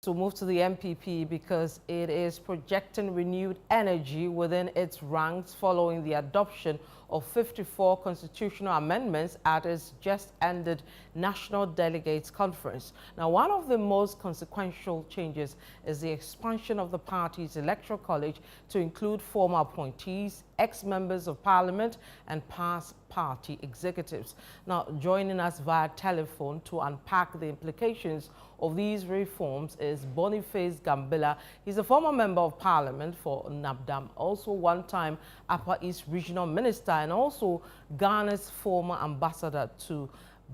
We'll move to the NPP because it is projecting renewed energy within its ranks following the adoption of 54 constitutional amendments at its just-ended National Delegates Conference. Now, one of the most consequential changes is the expansion of the party's electoral college to include former appointees, ex-members of parliament, and past party executives. Now, joining us via telephone to unpack the implications of these reforms is Boniface Gambila. He's a former member of parliament for Nabdam, also one-time Upper East Regional Minister, and also Ghana's former ambassador to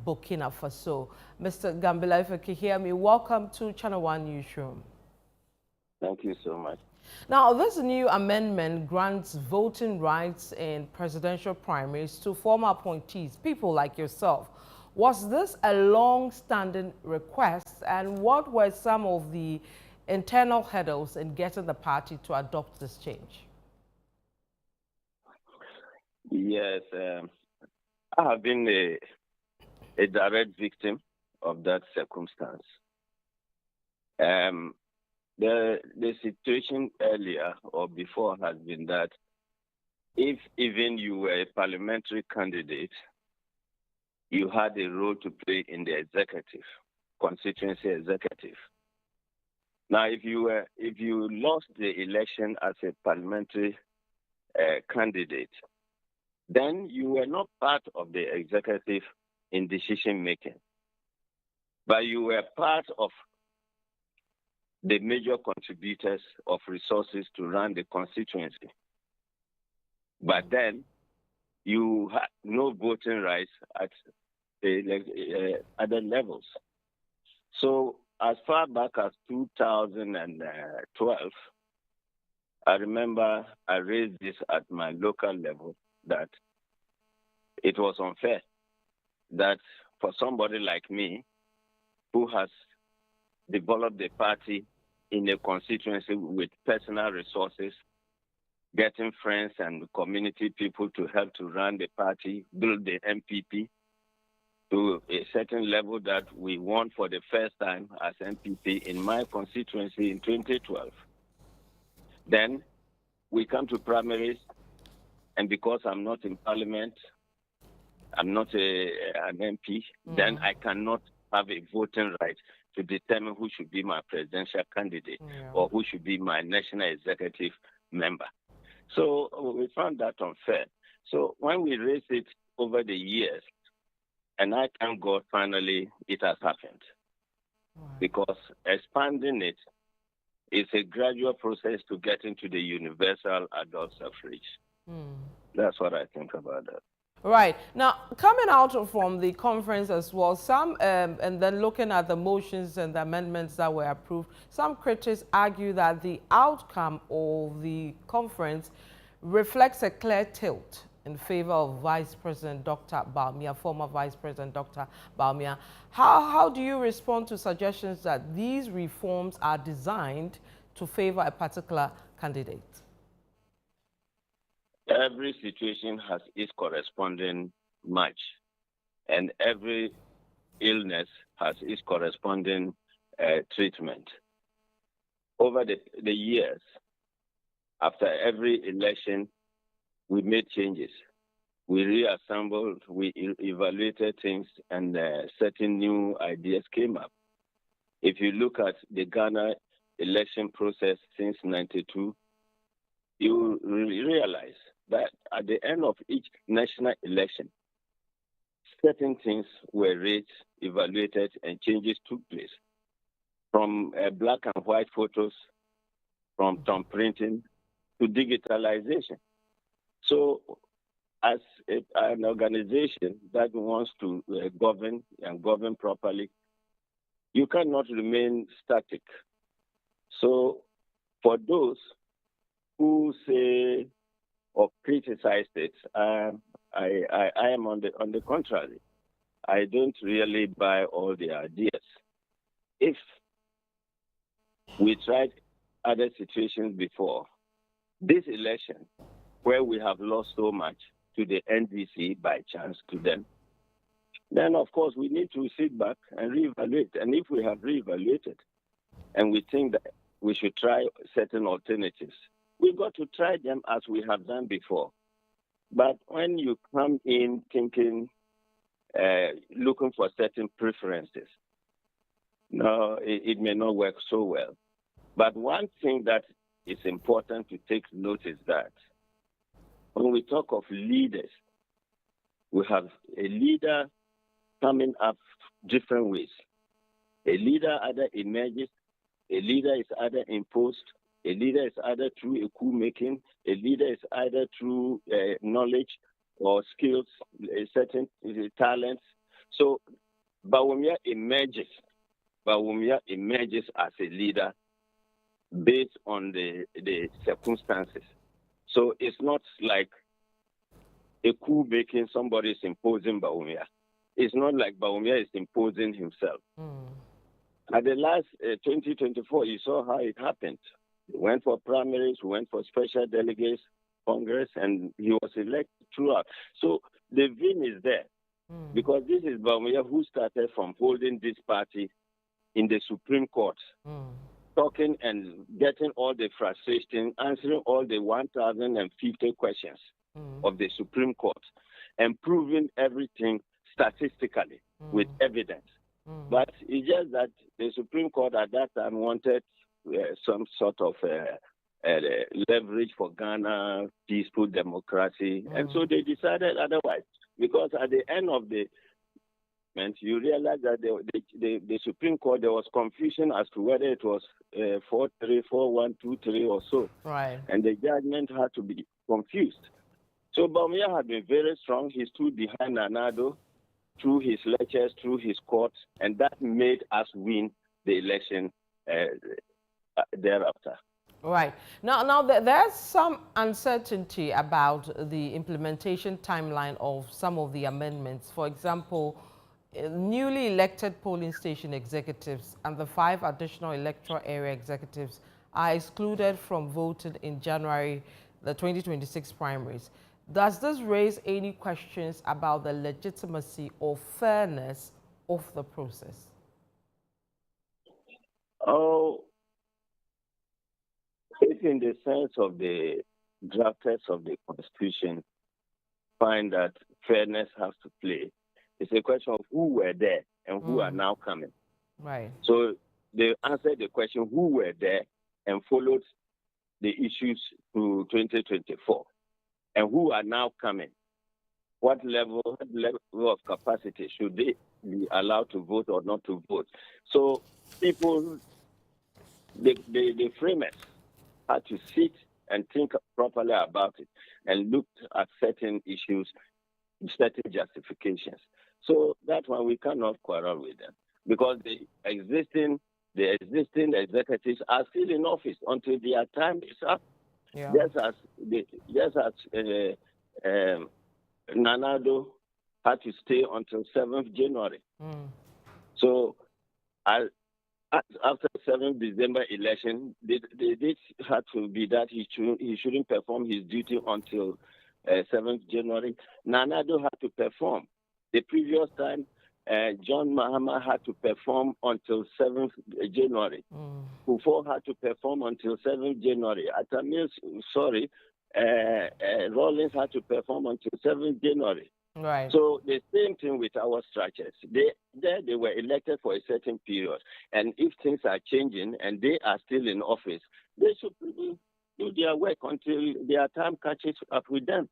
Burkina Faso. Mr. Gambila, if you can hear me, welcome to Channel One Newsroom. Thank you so much. Now, this new amendment grants voting rights in presidential primaries to former appointees, people like yourself. Was this a long-standing request, and what were some of the internal hurdles in getting the party to adopt this change? Yes, I have been a direct victim of that circumstance. The situation earlier or before has been that if even you were a parliamentary candidate, you had a role to play in the executive, constituency executive. Now, if you lost the election as a parliamentary candidate, then you were not part of the executive in decision making, but you were part of the major contributors of resources to run the constituency. But then you had no voting rights at the other levels. So as far back as 2012, I remember I raised this at my local level that it was unfair that for somebody like me who has developed the party in a constituency with personal resources, getting friends and community people to help to run the party, build the NPP to a certain level that we won for the first time as NPP in my constituency in 2012. Then we come to primaries, and because I'm not in parliament, I'm not an MP, then I cannot have a voting right to determine who should be my presidential candidate or who should be my national executive member. So we found that unfair. So when we raised it over the years, and I thank God finally it has happened, because expanding it is a gradual process to get into the universal adult suffrage. That's what I think about that. Right. Now, coming out from the conference as well, some, and then looking at the motions and the amendments that were approved, some critics argue that the outcome of the conference reflects a clear tilt in favor of Vice President Dr. Bawumia, former Vice President Dr. Bawumia. How do you respond to suggestions that these reforms are designed to favor a particular candidate? Every situation has its corresponding match, and every illness has its corresponding treatment. Over the years, after every election, we made changes. We reassembled, we evaluated things, and certain new ideas came up. If you look at the Ghana election process since '92, you realize that at the end of each national election, certain things were raised, evaluated, and changes took place. From black and white photos, from thumb printing, to digitalization. So as an organization that wants to govern and govern properly, you cannot remain static. So for those who say or criticize it, I am on the contrary. I don't really buy all the ideas. If we tried other situations before, this election, where we have lost so much to the NDC by chance to them, then of course we need to sit back and reevaluate. And if we have reevaluated and we think that we should try certain alternatives. We've got to try them as we have done before. But when you come in thinking, looking for certain preferences, no, it may not work so well. But one thing that is important to take note is that when we talk of leaders, we have a leader coming up different ways. A leader either emerges, a leader is either imposed, a leader is either through a coup making, a leader is either through knowledge or skills, certain talents. So Bawumia emerges as a leader based on the circumstances. So it's not like a coup making, somebody is imposing Bawumia. It's not like Bawumia is imposing himself. At the last 2024, you saw how it happened. We went for primaries, we went for special delegates, Congress, and he was elected throughout. So the vim is there because this is Bawumia who started from holding this party in the Supreme Court, talking and getting all the frustration, answering all the 1,050 questions of the Supreme Court, and proving everything statistically with evidence. But it's just that the Supreme Court at that time wanted some sort of leverage for Ghana, peaceful democracy. And so they decided otherwise. Because at the end of the you realize that the Supreme Court, there was confusion as to whether it was 4-3, 4-1, 2-3 or so. Right. And the judgment had to be confused. So Bawumia had been very strong. He stood behind Nanado through his lectures, through his courts, and that made us win the election thereafter. Right. Now there's some uncertainty about the implementation timeline of some of the amendments. For example, newly elected polling station executives and the 5 additional electoral area executives are excluded from voting in January, the 2026 primaries. Does this raise any questions about the legitimacy or fairness of the process? Oh, if in the sense of the drafters of the Constitution find that fairness has to play, it's a question of who were there and who are now coming. Right. So they answered the question who were there and followed the issues to 2024. And who are now coming? What level of capacity should they be allowed to vote or not to vote? So people, the framers had to sit and think properly about it and look at certain issues, certain justifications. So that one we cannot quarrel with them because the existing executives are still in office until their time is up. Yeah. Just as Nanado had to stay until 7th January. So after 7th December election, the date had to be that he shouldn't perform his duty until 7th January. Nanado had to perform. The previous time, John Mahama had to perform until 7th January. Kufo had to perform until 7th January. Rawlings had to perform until 7th January. Right. So the same thing with our structures. They were elected for a certain period. And if things are changing and they are still in office, they should do their work until their time catches up with them.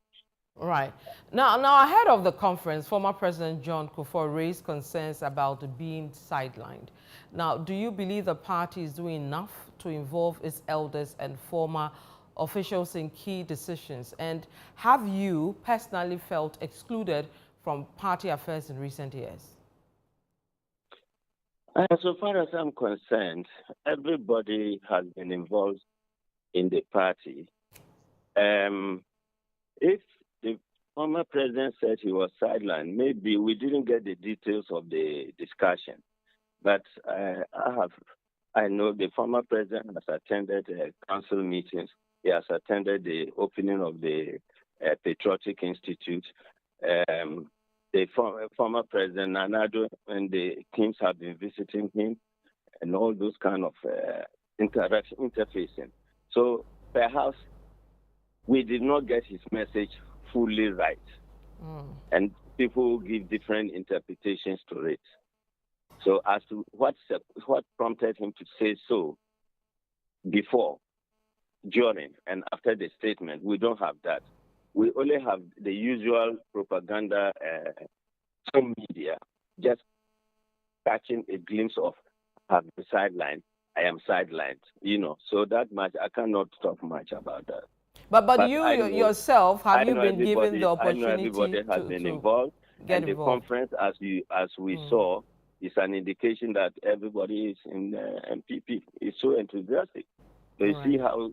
Right. Now ahead of the conference, former President John Kufuor raised concerns about being sidelined. Now, do you believe the party is doing enough to involve its elders and former officials in key decisions? And have you personally felt excluded from party affairs in recent years? So far as I'm concerned, everybody has been involved in the party. If the former president said he was sidelined, maybe we didn't get the details of the discussion. But I know the former president has attended council meetings. He has attended the opening of the Patriotic Institute. The former president Nanado and the teams have been visiting him. and all those kind of interfacing. So perhaps we did not get his message fully right. And people give different interpretations to it. So as to what prompted him to say so before, during, and after the statement, we don't have that. We only have the usual propaganda from media, just catching a glimpse of I'm sidelined, I am sidelined, So that much, I cannot talk much about that. But you yourself, have you been given the I know opportunity everybody has been involved, and the conference, as we saw, is an indication that everybody is in NPP is so enthusiastic. So you see how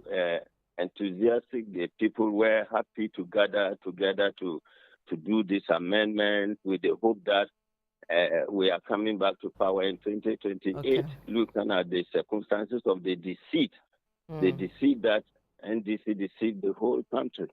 enthusiastic the people were, happy to gather together to do this amendment with the hope that we are coming back to power in 2028, looking at the circumstances of the deceit. The deceit that NDC deceived the whole country.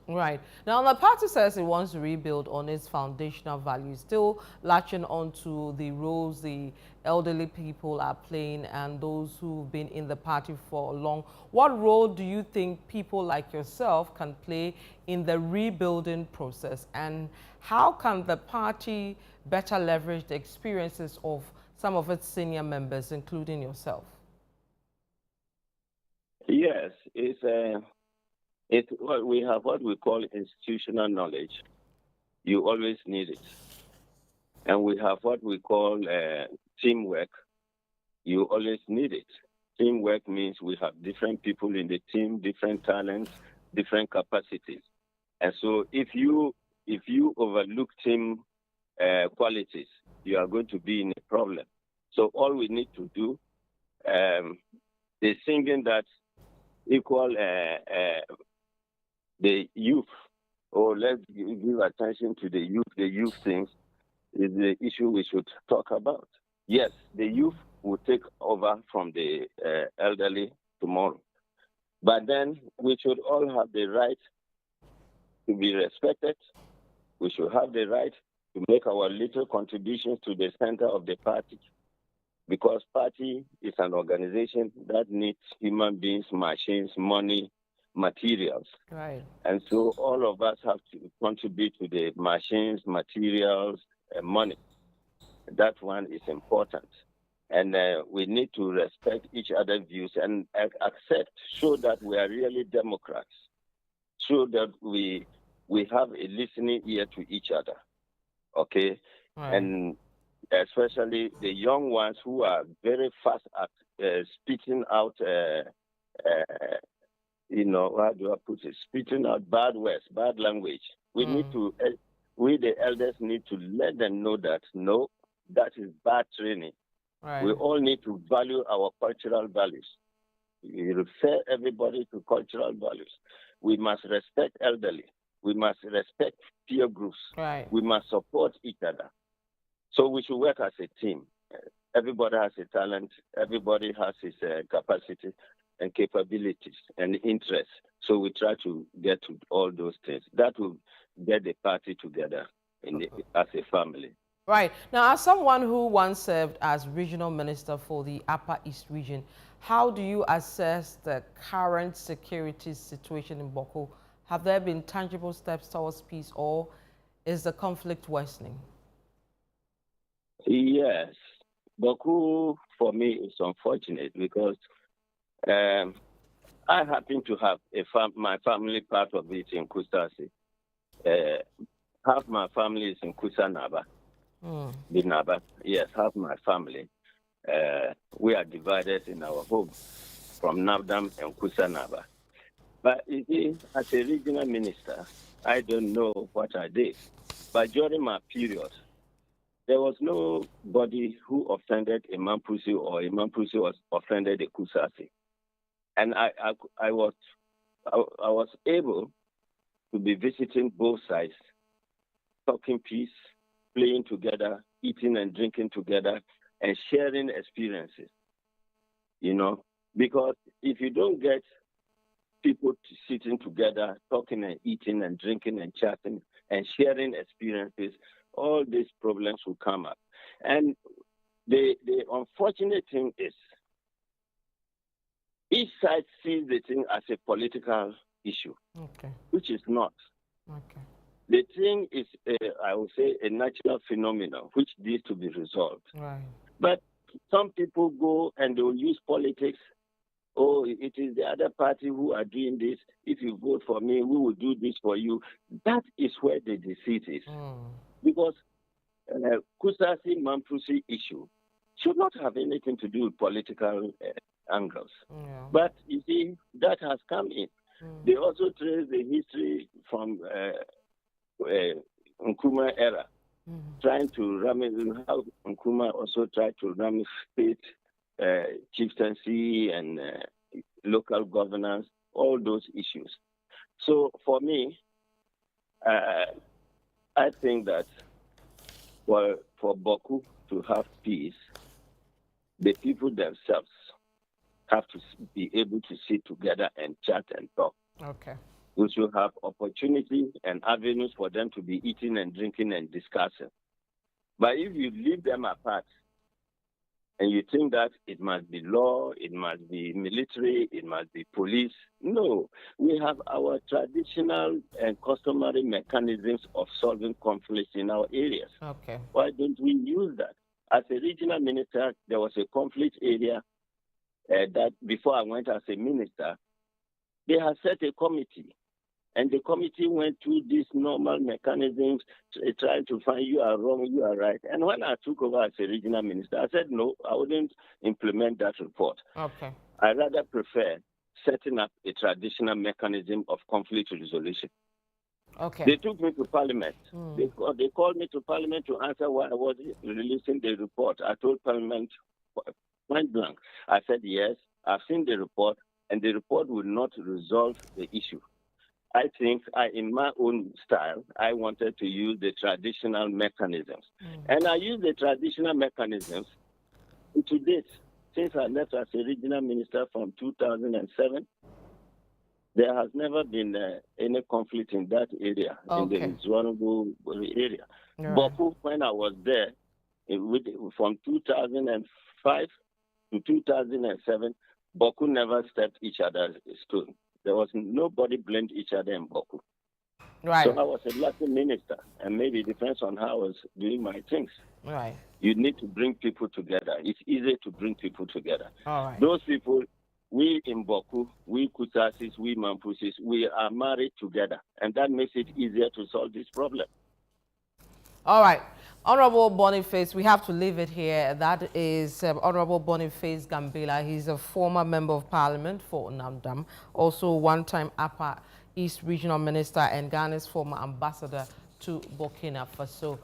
Right. Now, the party says it wants to rebuild on its foundational values, still latching on to the roles the elderly people are playing and those who've been in the party for long. What role do you think people like yourself can play in the rebuilding process? And how can the party better leverage the experiences of some of its senior members, including yourself? Yes, we have what we call institutional knowledge. You always need it. And we have what we call teamwork. You always need it. Teamwork means we have different people in the team, different talents, different capacities. And so if you overlook team qualities, you are going to be in a problem. So all we need to do, the singing that equal the youth, or let's give attention to the youth things, is the issue we should talk about. Yes, the youth will take over from the elderly tomorrow. But then we should all have the right to be respected. We should have the right to make our little contributions to the center of the party. Because party is an organization that needs human beings, machines, money, materials. Right. And so all of us have to contribute to the machines, materials, and money. That one is important. And we need to respect each other's views and show that we are really Democrats. Show that we have a listening ear to each other. Okay? Right. And especially the young ones who are very fast at spitting out, how do I put it? Spitting out bad words, bad language. We the elders need to let them know that, no, that is bad training. Right. We all need to value our cultural values. We refer everybody to cultural values. We must respect elderly. We must respect peer groups. Right. We must support each other. So we should work as a team. Everybody has a talent. Everybody has his capacity and capabilities and interests. So we try to get to all those things. That will get the party together as a family. Right. Now, as someone who once served as regional minister for the Upper East region, how do you assess the current security situation in Boko? Have there been tangible steps towards peace, or is the conflict worsening? Yes. Boko, for me, is unfortunate because I happen to have my family part of it in Kustasi. Half my family is in Kusanaba. Binaba. Yes, half my family. We are divided in our home from Nabdam and Kusanaba. But you see, as a regional minister, I don't know what I did. But during my period, there was nobody who offended a Mampusi or a Mampusi was offended a Kusasi. And I was able to be visiting both sides, talking peace, playing together, eating and drinking together, and sharing experiences. Because if you don't get people sitting together, talking and eating and drinking and chatting and sharing experiences, all these problems will come up. And the unfortunate thing is each side sees the thing as a political issue, which is not. The thing is, I would say, a natural phenomenon which needs to be resolved. Right. But some people go and they will use politics. Oh, it is the other party who are doing this. If you vote for me, we will do this for you. That is where the deceit is. Because Kusasi Mampusi issue should not have anything to do with political angles. Yeah. But you see, that has come in. They also trace the history from Nkrumah era, trying to how Nkrumah also tried to ramificate chieftaincy and local governance, all those issues. So for me, I think that for Boku to have peace, the people themselves have to be able to sit together and chat and talk. Okay. We should have opportunities and avenues for them to be eating and drinking and discussing. But if you leave them apart and you think that it must be law, it must be military, it must be police, no. We have our traditional and customary mechanisms of solving conflicts in our areas. Okay. Why don't we use that? As a regional minister, there was a conflict area that before I went as a minister, they had set a committee. And the committee went through these normal mechanisms, trying to find you are wrong, you are right. And when I took over as a regional minister, I said, no, I wouldn't implement that report. Okay. I rather prefer setting up a traditional mechanism of conflict resolution. Okay. They took me to Parliament. They called me to Parliament to answer why I was releasing the report. I told Parliament point blank. I said, yes, I've seen the report, and the report will not resolve the issue. I think in my own style, I wanted to use the traditional mechanisms. And I used the traditional mechanisms to date. Since I left as a regional minister from 2007, there has never been any conflict in that area, in the vulnerable area. Right. Boku, when I was there, from 2005 to 2007, Boku never stepped each other's stone. There was nobody blamed each other in Boku. Right. So I was a lucky minister, and maybe it depends on how I was doing my things. Right. You need to bring people together. It's easy to bring people together. All right. Those people, we in Boku, we Kusasis, we Mampusis, we are married together, and that makes it easier to solve this problem. All right. Honorable Boniface, we have to leave it here. That is Honorable Boniface Gambila. He's a former member of parliament for Nabdam, also one-time Upper East Regional Minister and Ghana's former ambassador to Burkina Faso.